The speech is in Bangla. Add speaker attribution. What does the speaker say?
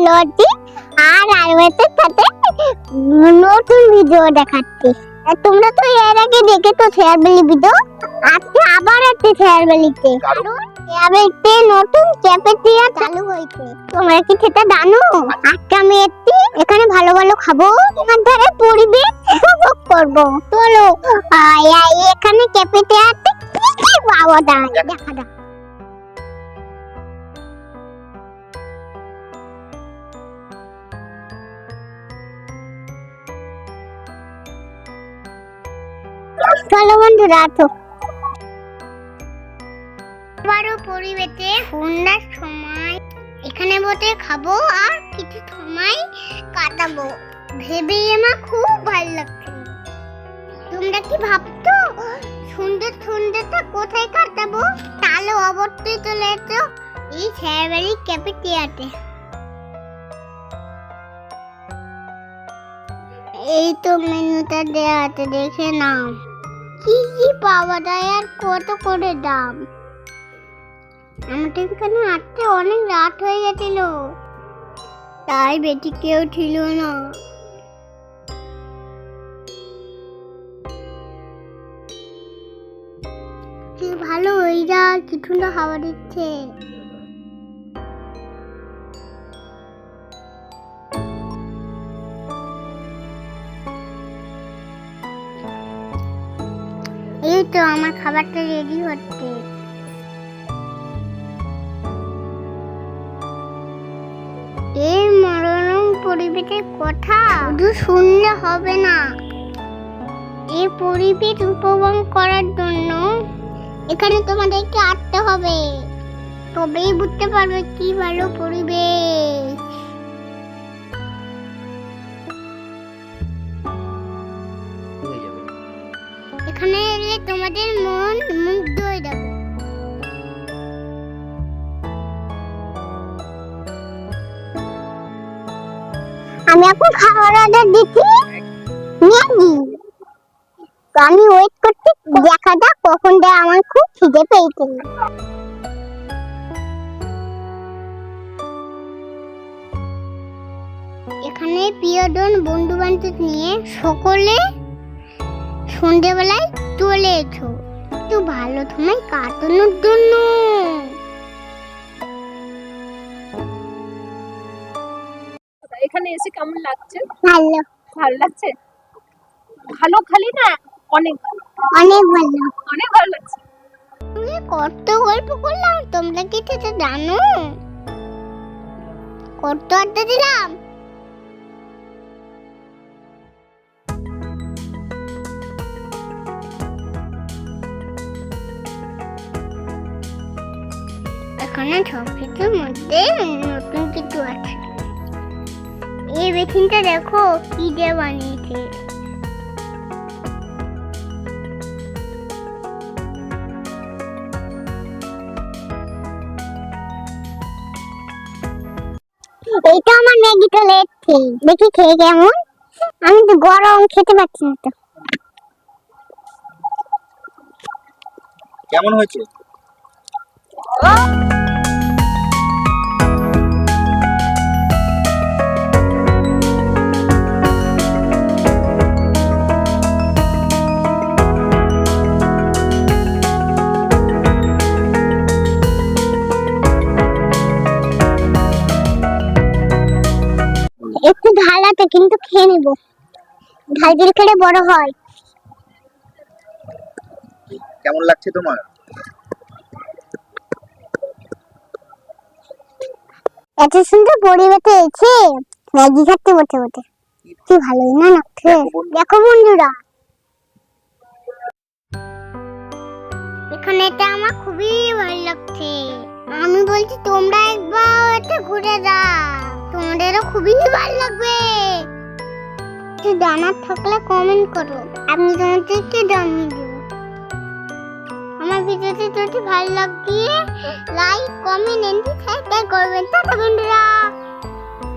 Speaker 1: লতি আর আরবেতের সাথে নতুন ভিডিও দেখাচ্ছি। তোমরা তো এর আগে দেখেছো শেয়ারবেলি ভিডিও, আজকে আবার একটা শেয়ারবেলিতে, কারণ শেয়ারবেলিতে নতুন ক্যাফেটেরিয়া চালু হয়েছে। তোমরা কি সেটা জানো? আজকে আমি এখানে ভালো ভালো খাবো, তোমার ধারে পরিবেশ উপভোগ করবো। চলো এখানে ক্যাফেটেরিয়াতে কি কি পাওয়া যায় দেখা যাক। চলো বন্ধুরা, আবারও পরিবেশে সন্ধ্যার সময় এখানে বসে খাবো আর কিছু সময় কাটাবো, ভেবেই আমার খুব ভালো লাগছে। তোমরা কি ভাবছো সন্ধ্যাটা কোথায় কাটাবো? তাহলে অবশ্যই চলে এসো এই শেয়ারবেলি ক্যাফেটেরিয়াতে। এই তো মেনুটা দেয়া আছে, দেখে নাও কি কি পাওয়া যায় আর কত করে দাম। আমাদের এখানে আসতে অনেক রাত হয়ে গেছিল, তাই বেশি কেউ ছিল না। কি ভালো হয়ে যা, কিছু না খাবার দিচ্ছে। এই তো আমার খাবারটা রেডি হচ্ছে। এই মনোরম পরিবেশের কথা শুধু শুনলে হবে না, এই পরিবেশ উপভোগ করার জন্য এখানে তোমাদেরকে আসতে হবে, তবেই বুঝতে পারবে কি ভালো পরিবেশ। এখানে এলে তোমাদের মন মুগ্ধ হয়ে যাবে। আমি এখন খাবার অর্ডার দিচ্ছি ম্যাগি, তো আমি ওয়েট করছি, দেখা যাক কখন দেয়। আমার খুব খিদে পেয়েছে। এখানে প্রিয়জন বন্ধু বান্ধব নিয়ে সকলে সন্ধ্যেবেলায় চলে এসো একটু ভালো সময় কাটানোর জন্য।
Speaker 2: এখানে এসে কেমন লাগছে?
Speaker 1: ভালো
Speaker 2: ভালো লাগছে? ভালো খালি না অনেক ভালো?
Speaker 1: অনেক ভালো,
Speaker 2: অনেক ভালো লাগছে।
Speaker 1: তুমি কত গল্প করলাম, তোমরা কি সেটা জানো? কত আড্ডা দিলাম। এখানে সবকিছুর মধ্যে নতুন কিছু আছে। এই বেসিনটা দেখো কি দিয়ে বানিয়েছে। এইটা আমার ম্যাগি চলে এসেছে, দেখি খেয়ে কেমন। আমি তো গরম খেতে পারছি না। তো
Speaker 3: কেমন হয়েছে?
Speaker 1: একটু ঝাল আছে কিন্তু খেয়ে নেবো, ঝাল দিলে খেলে বড় হয়।
Speaker 3: কেমন লাগছে তোমার?
Speaker 1: এত সুন্দর পরিবেশে এসে ম্যাগি খাচ্ছে বসে বসে, কি ভালোই না লাগছে। দেখো বন্ধুরা, এখানে এটা আমার খুবই ভালো লাগছে। আমি বলছি তোমরা একবার এটা ঘুরে যাও, তোমাদেরও খুবই ভালো লাগবে। জানার থাকলে কমেন্ট করো, আমি তোমাদেরকে জানিয়ে দেবো। আমার ভিডিওটি যদি ভালো লাগে লাইক কমেন্ট এন্ড সাবস্ক্রাইব করবেন। টাটা বন্ধুরা।